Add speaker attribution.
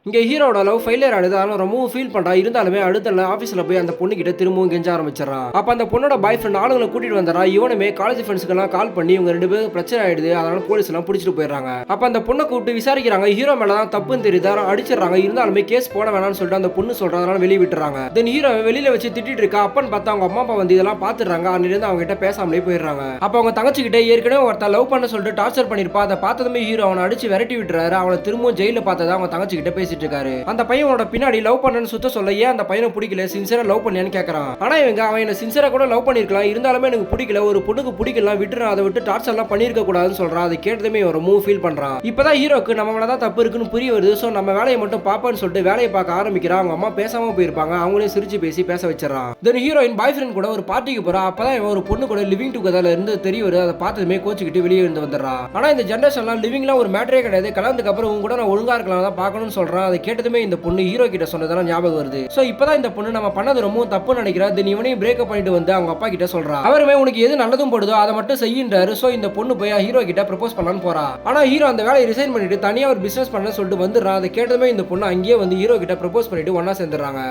Speaker 1: இங்க ஹீரோட love failure ஆகுது. அதனால ரொம்பவும் ஃபீல் பண்றா. இருந்தாலுமே அடுத்த நாள் ஆபீஸ்ல போய் அந்த பொண்ணு கிட்ட திரும்பவும் கெஞ்ச ஆரம்பிச்சிடறான். அப்ப அந்த பொண்ணோட பாய் ஃப்ரெண்ட் ஆளுங்களை கூட்டிட்டு வந்துறா. இவனுமே காலேஜ் ஃப்ரெண்ட்ஸ்க்கு எல்லாம் கால் பண்ணி இவங்க ரெண்டு பேரும் பிரச்சனை ஆயிடுது. அதனால போலீஸ் எல்லாம் பிடிச்சிட்டு போயிடுறாங்க. அப்ப அந்த பொண்ணை கூப்பிட்டு விசாரிக்கிறாங்க. ஹீரோ மேலதான் தப்புன்னு தெரியுது. அடிச்சிடறாங்க. இருந்தாலுமே கேஸ் போட வேணாம்னு சொல்லிட்டு அந்த பொண்ணு சொல்றதுனால வெளியே விட்டுறாங்க. தென் ஹீரோ வெளியில வச்சு திட்டிட்டு இருக்கா. அப்பன்னு பார்த்தா அவங்க அம்மா அப்பா வந்து இதெல்லாம் பாத்துறாங்க. அதுல இருந்து அவங்க கிட்ட பேசாமலே போயிடுறாங்க. அப்ப அவங்க தங்கச்சி கிட்ட ஏற்கனவே ஒருத்தர் லவ் பண்ண சொல்லிட்டு டார்ச்சர் பண்ணிருப்பா. அதை பார்த்ததுமே ஹீரோ அவனை அடிச்சு விரட்டி விட்டுறாரு. அவனை திரும்பவும் ஜெயில பார்த்ததா அவங்க தங்கச்சி கிட்ட பேசிட்டு இருக்காரு. அந்த பையனோட பின்னாடி லவ் பண்ணனு சுத்த சொல்ல ஏன் அந்த பையனை பிடிக்கல, சின்சியரா லவ் பண்ணியான்னு கேக்குறான். ஆனா இவங்க அவன் என்ன சின்சியரா கூட லவ் பண்ணிருக்கலாம், இருந்தாலுமே எனக்கு பிடிக்கல, ஒரு பொண்ணுக்கு பிடிக்கலாம், விட்டுறான், அதை விட்டு டார்ச்சர் எல்லாம் பண்ணிருக்க கூடாதுன்னு சொல்றான். அதை கேட்டதுமே ஒரு மூவ் ஃபீல் பண்றான். இப்பதான் ஹீரோக்கு நம்ம மேலதான் தப்பு இருக்குன்னு புரிய வருது. சோ நம்ம வேலையை மட்டும் பாப்பான்னு சொல்லிட்டு வேலையை பார்க்க ஆரம்பிக்கிறான். அவங்க அம்மா பேசாம போயிருப்பாங்க. அவங்களையும் சிரிச்சு பேசி பேச வச்சிடறான். தென் ஹீரோயின் பாய் ஃப்ரெண்ட் கூட ஒரு பார்ட்டிக்கு போறா. அப்பதான் இவன் ஒரு பொண்ணு கூட லிவிங் டுகெதர்ல இருந்து தெரிய வருது. அதை பார்த்ததுமே கோச்சிக்கிட்டு வெளியே இருந்து வந்துடுறான். ஆனா இந்த ஜெனரேஷன்லாம் லிவிங்லாம் ஒரு மேட்டரே கிடையாது. கல்யாணத்துக்கு அப்புறம் உங்க கூட நான் ஒழுங்கா இருக்கலாம் தான் பார்க்கணும்னு சொல்றான். அதை கேட்டதுமே இந்த பொண்ணு ஹீரோ கிட்ட சொன்னதெல்லாம் ஞாபகம் வருது. சோ இப்பதான் இந்த பொண்ணு நம்ம பண்ணது ரொம்ப தப்புன்னு நினைக்கிறா. தென் இவனையும் பிரேக்கப் பண்ணிட்டு வந்து அவங்க அப்பா கிட்ட சொல்றா. அவருமே உனக்கு எது நல்லதும் படுதோ அதை மட்டும் செய்யின்றாரு. சோ இந்த பொண்ணு போய் ஹீரோ கிட்ட ப்ரப்போஸ் பண்ணலான்னு போறா. ஆனா ஹீரோ அந்த வேலையை ரிசைன் பண்ணிட்டு தனியா ஒரு பிசினஸ் பண்ண சொல்லிட்டு வந்துடுறான். அதை கேட்டதுமே இந்த பொண்ணு அங்கேயே வந்து ஹீரோ கிட்ட ப்ரப்போஸ் பண்ணிட்டு ஒன்னா சேர்ந்துடுறாங்க.